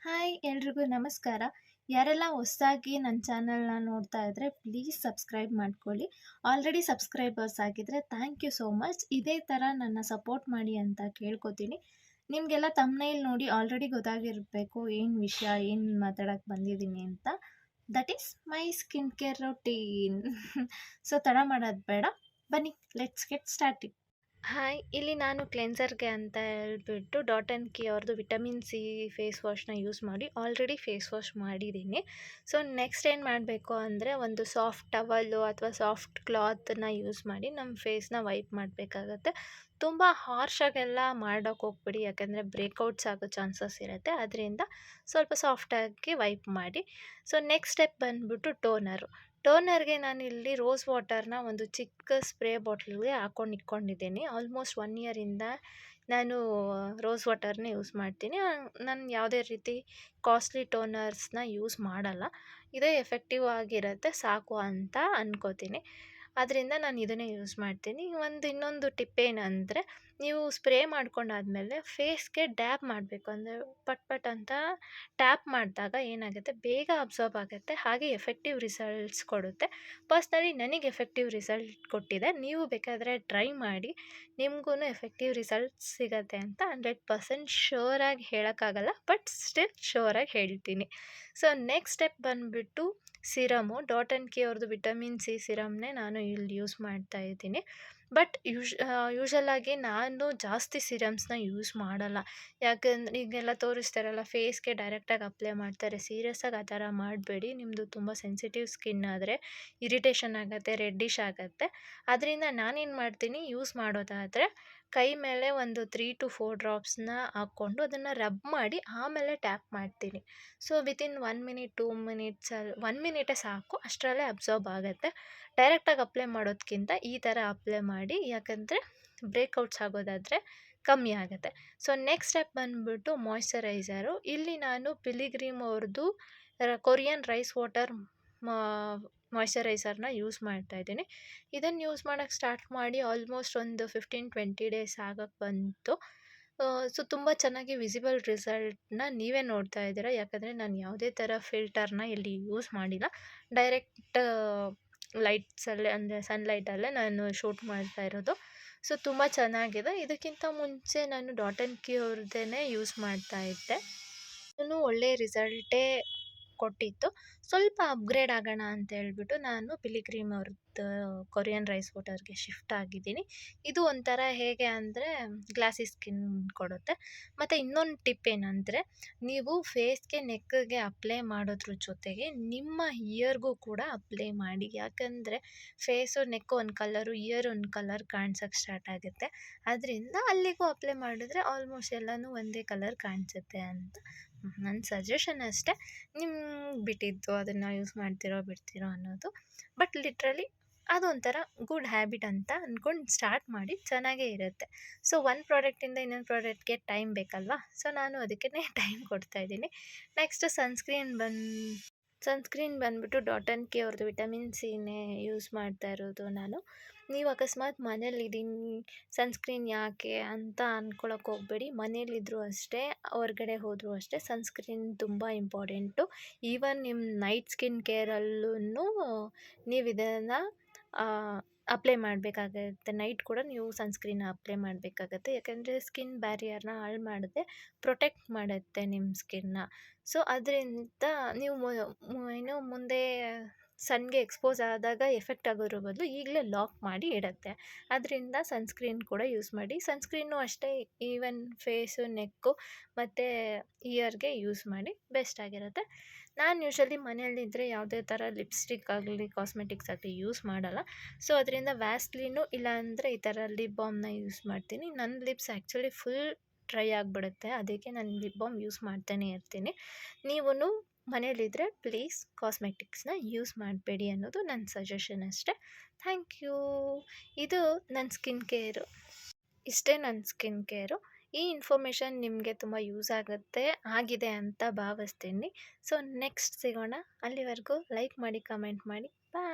Hi ಎಲ್ರಿಗೂ ನಮಸ್ಕಾರ. ಯಾರೆಲ್ಲ ಹೊಸದಾಗಿ ನನ್ನ ಚಾನಲ್‌ನ ನೋಡ್ತಾ ಇದ್ರೆ ಪ್ಲೀಸ್ ಸಬ್ಸ್ಕ್ರೈಬ್ ಮಾಡ್ಕೊಳ್ಳಿ. ಆಲ್ರೆಡಿ ಸಬ್ಸ್ಕ್ರೈಬರ್ಸ್ ಆಗಿದ್ರೆ ಥ್ಯಾಂಕ್ ಯು ಸೋ ಮಚ್. ಇದೇ ಥರ ನನ್ನ ಸಪೋರ್ಟ್ ಮಾಡಿ ಅಂತ ಕೇಳ್ಕೊತೀನಿ. ನಿಮಗೆಲ್ಲ ಥಂಬ್‌ನೈಲ್ ನೋಡಿ ಆಲ್ರೆಡಿ ಗೊತ್ತಾಗಿರಬೇಕು ಏನು ವಿಷಯ, ಏನು ಮಾತಾಡಕ್ಕೆ ಬಂದಿದ್ದೀನಿ ಅಂತ. That is my skin care routine. So ತಡ ಮಾಡೋದು ಬೇಡ, ಬನ್ನಿ ಲೆಟ್ಸ್ ಗೆಟ್ ಸ್ಟಾರ್ಟಿಂಗ್. ಹಾಯ್! ಇಲ್ಲಿ ನಾನು ಕ್ಲೆನ್ಸರ್‌ಗೆ ಅಂತ ಹೇಳ್ಬಿಟ್ಟು ಡಾಟ್ ಆ್ಯಂಡ್ ಕಿ ಅವ್ರದ್ದು ವಿಟಮಿನ್ ಸಿ ಫೇಸ್ ವಾಶ್‌ನ ಯೂಸ್ ಮಾಡಿ ಆಲ್ರೆಡಿ ಫೇಸ್ ವಾಶ್ ಮಾಡಿದ್ದೀನಿ. ಸೊ ನೆಕ್ಸ್ಟ್ ಏನು ಮಾಡಬೇಕು ಅಂದರೆ ಒಂದು ಸಾಫ್ಟ್ ಟವಲ್ಲು ಅಥವಾ ಸಾಫ್ಟ್ ಕ್ಲಾತನ್ನ ಯೂಸ್ ಮಾಡಿ ನಮ್ಮ ಫೇಸ್‌ನ ವೈಪ್ ಮಾಡಬೇಕಾಗತ್ತೆ. ತುಂಬ ಹಾರ್ಷಾಗೆಲ್ಲ ಮಾಡೋಕ್ಕೆ ಹೋಗ್ಬೇಡಿ, ಯಾಕಂದರೆ ಬ್ರೇಕೌಟ್ಸ್ ಆಗೋ ಚಾನ್ಸಸ್ ಇರುತ್ತೆ. ಅದರಿಂದ ಸ್ವಲ್ಪ ಸಾಫ್ಟಾಗಿ ವೈಪ್ ಮಾಡಿ. ಸೊ ನೆಕ್ಸ್ಟ್ ಸ್ಟೆಪ್ ಬಂದುಬಿಟ್ಟು ಟೋನರು. ಟೋನರ್‌ಗೆ ನಾನಿಲ್ಲಿ ರೋಸ್ ವಾಟರ್‌ನ ಒಂದು ಚಿಕ್ಕ ಸ್ಪ್ರೇ ಬಾಟ್ಲಿಗೆ ಹಾಕೊಂಡು ಇಟ್ಕೊಂಡಿದ್ದೀನಿ. ಆಲ್ಮೋಸ್ಟ್ 1 ಇಯರಿಂದ ನಾನು ರೋಸ್ ವಾಟರ್‌ನೇ ಯೂಸ್ ಮಾಡ್ತೀನಿ. ನಾನು ಯಾವುದೇ ರೀತಿ ಕಾಸ್ಟ್ಲಿ ಟೋನರ್ಸ್‌ನ ಯೂಸ್ ಮಾಡಲ್ಲ. ಇದೇ ಎಫೆಕ್ಟಿವ್ ಆಗಿರುತ್ತೆ ಸಾಕು ಅಂತ ಅಂದ್ಕೋತೀನಿ. ಅದರಿಂದ ನಾನು ಇದನ್ನೇ ಯೂಸ್ ಮಾಡ್ತೀನಿ. ಇನ್ನೊಂದು ಟಿಪ್ ಏನಂದರೆ, ನೀವು ಸ್ಪ್ರೇ ಮಾಡ್ಕೊಂಡಾದ್ಮೇಲೆ ಫೇಸ್‌ಗೆ ಡ್ಯಾಬ್ ಮಾಡಬೇಕು. ಅಂದರೆ ಪಟ್ ಪಟ್ ಅಂತ ಟ್ಯಾಪ್ ಮಾಡಿದಾಗ ಏನಾಗುತ್ತೆ, ಬೇಗ ಅಬ್ಸಾರ್ಬ್ ಆಗುತ್ತೆ, ಹಾಗೆ ಎಫೆಕ್ಟಿವ್ ರಿಸಲ್ಟ್ಸ್ ಕೊಡುತ್ತೆ. ಪರ್ಸ್ನಲಿ ನನಗೆ ಎಫೆಕ್ಟಿವ್ ರಿಸಲ್ಟ್ ಕೊಟ್ಟಿದೆ. ನೀವು ಬೇಕಾದರೆ ಟ್ರೈ ಮಾಡಿ, ನಿಮಗೂ ಎಫೆಕ್ಟಿವ್ ರಿಸಲ್ಟ್ಸ್ ಸಿಗುತ್ತೆ ಅಂತ 100% ಶ್ಯೂರಾಗಿ ಹೇಳೋಕ್ಕಾಗಲ್ಲ, ಬಟ್ ಸ್ಟಿಲ್ ಶ್ಯೂರಾಗಿ ಹೇಳ್ತೀನಿ. ಸೊ ನೆಕ್ಸ್ಟ್ ಸ್ಟೆಪ್ ಬಂದುಬಿಟ್ಟು ಸಿರಮು. ಡಾಟ್ ಆ್ಯಂಡ್ ಕಿ ಅವ್ರದ್ದು ವಿಟಮಿನ್ ಸಿ ಸಿರಮ್‌ನೇ ನಾನು ಇಲ್ಲಿ ಯೂಸ್ ಮಾಡ್ತಾ ಇದ್ದೀನಿ. ಬಟ್ ಯೂಶಲಾಗಿ ನಾನು ಜಾಸ್ತಿ ಸಿರಮ್ಸ್‌ನ ಯೂಸ್ ಮಾಡಲ್ಲ. ಯಾಕಂದ್ರೆ ಈಗೆಲ್ಲ ತೋರಿಸ್ತಾರಲ್ಲ, ಫೇಸ್‌ಗೆ ಡೈರೆಕ್ಟಾಗಿ ಅಪ್ಲೈ ಮಾಡ್ತಾರೆ. ಸೀರಿಯಸ್ಸಾಗಿ ಆ ಥರ ಮಾಡಬೇಡಿ. ನಿಮ್ಮದು ತುಂಬ ಸೆನ್ಸಿಟಿವ್ ಸ್ಕಿನ್ ಆದರೆ ಇರಿಟೇಷನ್ ಆಗುತ್ತೆ, ರೆಡ್ಡಿಶ್ ಆಗುತ್ತೆ. ಅದರಿಂದ ನಾನೇನು ಮಾಡ್ತೀನಿ, ಯೂಸ್ ಮಾಡೋದಾದರೆ ಕೈ ಮೇಲೆ ಒಂದು 3 to 4 ಡ್ರಾಪ್ಸ್‌ನ ಹಾಕ್ಕೊಂಡು ಅದನ್ನು ರಬ್ ಮಾಡಿ ಆಮೇಲೆ ಟ್ಯಾಪ್ ಮಾಡ್ತೀನಿ. ಸೊ ವಿತಿನ್ 1 ಮಿನಿಟ್ 2 ಮಿನಿಟ್ಸಲ್ಲಿ 1 ಮಿನಿಟೇ ಸಾಕು, ಅಷ್ಟರಲ್ಲೇ ಅಬ್ಸಾರ್ಬ್ ಆಗುತ್ತೆ. ಡೈರೆಕ್ಟಾಗಿ ಅಪ್ಲೈ ಮಾಡೋದಕ್ಕಿಂತ ಈ ಥರ ಅಪ್ಲೈ ಮಾಡಿ, ಯಾಕಂದರೆ ಬ್ರೇಕೌಟ್ಸ್ ಆಗೋದಾದರೆ ಕಮ್ಮಿ ಆಗುತ್ತೆ. ಸೊ ನೆಕ್ಸ್ಟ್ ಸ್ಟೆಪ್ ಬಂದುಬಿಟ್ಟು ಮಾಯ್ಶ್ಚರೈಸರು. ಇಲ್ಲಿ ನಾನು ಪಿಲಿಗ್ರಿಮ್ ಅವ್ರದ್ದು ಕೊರಿಯನ್ ರೈಸ್ ವಾಟರ್ ಮಾಯ್ಶ್ಚರೈಸರ್ನ ಯೂಸ್ ಮಾಡ್ತಾ ಇದ್ದೀನಿ. ಇದನ್ನು ಯೂಸ್ ಮಾಡೋಕ್ಕೆ ಸ್ಟಾರ್ಟ್ ಮಾಡಿ ಆಲ್ಮೋಸ್ಟ್ ಒಂದು 15-20 ಡೇಸ್ ಆಗಕ್ಕೆ ಬಂತು. ಸೊ ತುಂಬ ಚೆನ್ನಾಗಿ ವಿಸಿಬಲ್ ರಿಸಲ್ಟ್ನ ನೀವೇ ನೋಡ್ತಾ ಇದ್ದೀರಾ. ಯಾಕಂದರೆ ನಾನು ಯಾವುದೇ ಥರ ಫಿಲ್ಟರ್ನ ಇಲ್ಲಿ ಯೂಸ್ ಮಾಡಿಲ್ಲ. ಡೈರೆಕ್ಟ್ ಲೈಟ್ಸಲ್ಲೇ, ಅಂದರೆ ಸನ್ಲೈಟಲ್ಲೇ ನಾನು ಶೂಟ್ ಮಾಡ್ತಾ ಇರೋದು. ಸೊ ತುಂಬ ಚೆನ್ನಾಗಿದೆ. ಇದಕ್ಕಿಂತ ಮುಂಚೆ ನಾನು ಡಾಟ್ ಆ್ಯಂಡ್ ಕಿ ಅವ್ರದ್ದೇ ಯೂಸ್ ಮಾಡ್ತಾ ಇದ್ದೆ. ಅದೂ ಒಳ್ಳೆಯ ರಿಸಲ್ಟೇ ಕೊಟ್ಟಿತ್ತು. ಸ್ವಲ್ಪ ಅಪ್ಗ್ರೇಡ್ ಆಗೋಣ ಅಂತ ಹೇಳ್ಬಿಟ್ಟು ನಾನು ಪಿಲಿಗ್ರಿಮ್ ಅವ್ರದ್ದು ಕೊರಿಯನ್ ರೈಸ್ ವಾಟರ್‌ಗೆ ಶಿಫ್ಟ್ ಆಗಿದ್ದೀನಿ. ಇದು ಒಂಥರ ಹೇಗೆ ಅಂದರೆ ಗ್ಲಾಸಿ ಸ್ಕಿನ್ ಕೊಡುತ್ತೆ. ಮತ್ತು ಇನ್ನೊಂದು ಟಿಪ್ ಏನಂದರೆ, ನೀವು ಫೇಸ್‌ಗೆ, ನೆಕ್‌ಗೆ ಅಪ್ಲೈ ಮಾಡೋದ್ರ ಜೊತೆಗೆ ನಿಮ್ಮ ಇಯರ್‌ಗೂ ಕೂಡ ಅಪ್ಲೈ ಮಾಡಿ. ಯಾಕಂದರೆ ಫೇಸು, ನೆಕ್ಕು ಒಂದು ಕಲರು, ಇಯರ್ ಒಂದು ಕಲರ್ ಕಾಣ್ಸೋಕ್ಕೆ ಸ್ಟಾರ್ಟ್ ಆಗುತ್ತೆ. ಅದರಿಂದ ಅಲ್ಲಿಗೂ ಅಪ್ಲೈ ಮಾಡಿದ್ರೆ ಆಲ್ಮೋಸ್ಟ್ ಎಲ್ಲನೂ ಒಂದೇ ಕಲರ್ ಕಾಣಿಸುತ್ತೆ ಅಂತ ನನ್ನ ಸಜೆಷನ್ ಅಷ್ಟೇ. ನಿಮ್ಗೆ ಬಿಟ್ಟಿದ್ದು, ಅದನ್ನು ಯೂಸ್ ಮಾಡ್ತೀರೋ ಬಿಡ್ತೀರೋ ಅನ್ನೋದು. ಬಟ್ ಲಿಟ್ರಲಿ ಅದೊಂಥರ ಗುಡ್ ಹ್ಯಾಬಿಟ್ ಅಂತ ಅಂದ್ಕೊಂಡು ಸ್ಟಾರ್ಟ್ ಮಾಡಿ, ಚೆನ್ನಾಗೇ ಇರುತ್ತೆ. ಸೊ ಒಂದು ಪ್ರಾಡಕ್ಟಿಂದ ಇನ್ನೊಂದು ಪ್ರಾಡಕ್ಟ್ಗೆ ಟೈಮ್ ಬೇಕಲ್ವಾ? ಸೊ ನಾನು ಅದಕ್ಕೇ ಟೈಮ್ ಕೊಡ್ತಾಯಿದ್ದೀನಿ. ನೆಕ್ಸ್ಟ್ ಸನ್ಸ್ಕ್ರೀನ್ ಬಂದುಬಿಟ್ಟು ಡಾಟ್ ಆ್ಯಂಡ್ ಕಿ ಅವ್ರದ್ದು ವಿಟಮಿನ್ ಸಿನೇ ಯೂಸ್ ಮಾಡ್ತಾ ಇರೋದು ನಾನು. ನೀವು ಅಕಸ್ಮಾತ್ ಮನೇಲಿದ್ದೀನಿ, ಸನ್ಸ್ಕ್ರೀನ್ ಯಾಕೆ ಅಂತ ಅಂದ್ಕೊಳಕ್ಕೆ ಹೋಗಬೇಡಿ. ಮನೇಲಿದ್ದರೂ ಅಷ್ಟೇ, ಹೊರ್ಗಡೆ ಹೋದರೂ ಅಷ್ಟೇ, ಸನ್ಸ್ಕ್ರೀನ್ ತುಂಬ ಇಂಪಾರ್ಟೆಂಟು. ಈವನ್ ನಿಮ್ಮ ನೈಟ್ ಸ್ಕಿನ್ ಕೇರಲ್ಲೂ ನೀವು ಇದನ್ನು ಅಪ್ಲೈ ಮಾಡಬೇಕಾಗತ್ತೆ. ನೈಟ್ ಕೂಡ ನೀವು ಸನ್ಸ್ಕ್ರೀನ್ ಅಪ್ಲೈ ಮಾಡಬೇಕಾಗತ್ತೆ. ಯಾಕಂದರೆ ಸ್ಕಿನ್ ಬ್ಯಾರಿಯರ್ನ ಹಾಳು ಮಾಡದೆ ಪ್ರೊಟೆಕ್ಟ್ ಮಾಡುತ್ತೆ ನಿಮ್ಮ ಸ್ಕಿನ್ನ. ಸೊ ಅದರಿಂದ ನೀವು ಮುಂದೆ ಸನ್ಗೆ ಎಕ್ಸ್ಪೋಸ್ ಆದಾಗ ಎಫೆಕ್ಟ್ ಆಗೋದ್ರ ಬದಲು ಈಗಲೇ ಲಾಕ್ ಮಾಡಿ ಇಡುತ್ತೆ. ಅದರಿಂದ ಸನ್ಸ್ಕ್ರೀನ್ ಕೂಡ ಯೂಸ್ ಮಾಡಿ. ಸನ್ಸ್ಕ್ರೀನು ಅಷ್ಟೇ, ಈವನ್ ಫೇಸು, ನೆಕ್ಕು ಮತ್ತು ಇಯರ್ಗೆ ಯೂಸ್ ಮಾಡಿ, ಬೆಸ್ಟ್ ಆಗಿರುತ್ತೆ. ನಾನು ಯೂಶಲಿ ಮನೆಯಲ್ಲಿದ್ದರೆ ಯಾವುದೇ ಥರ ಲಿಪ್ಸ್ಟಿಕ್ ಆಗಲಿ, ಕಾಸ್ಮೆಟಿಕ್ಸ್ ಆಗಲಿ ಯೂಸ್ ಮಾಡಲ್ಲ. ಸೊ ಅದರಿಂದ ವ್ಯಾಸ್ಲೀನು ಇಲ್ಲಾಂದರೆ ಈ ಥರ ಲಿಪ್ ಬಾಮ್ನ ಯೂಸ್ ಮಾಡ್ತೀನಿ. ನನ್ನ ಲಿಪ್ಸ್ ಆ್ಯಕ್ಚುಲಿ ಫುಲ್ ಡ್ರೈ ಆಗಿಬಿಡುತ್ತೆ, ಅದಕ್ಕೆ ನಾನು ಲಿಪ್ ಬಾಮ್ ಯೂಸ್ ಮಾಡ್ತಾನೆ ಇರ್ತೀನಿ. ನೀವೂ ಮನೇಲಿದ್ದರೆ ಪ್ಲೀಸ್ ಕಾಸ್ಮೆಟಿಕ್ಸ್ನ ಯೂಸ್ ಮಾಡಬೇಡಿ ಅನ್ನೋದು ನನ್ನ ಸಜೆಷನ್ ಅಷ್ಟೇ. Thank you. ಇದು ನನ್ನ ಸ್ಕಿನ್ ಕೇರು. ಇಷ್ಟೇ ನನ್ನ ಸ್ಕಿನ್ ಕೇರು. ಈ ಇನ್ಫಾರ್ಮೇಷನ್ ನಿಮಗೆ ತುಂಬ ಯೂಸ್ ಆಗಿದೆ ಅಂತ ಭಾವಿಸ್ತೀನಿ. ಸೊ ನೆಕ್ಸ್ಟ್ ಸಿಗೋಣ. ಅಲ್ಲಿವರೆಗೂ ಲೈಕ್ ಮಾಡಿ, ಕಮೆಂಟ್ ಮಾಡಿ. ಬಾಯ್.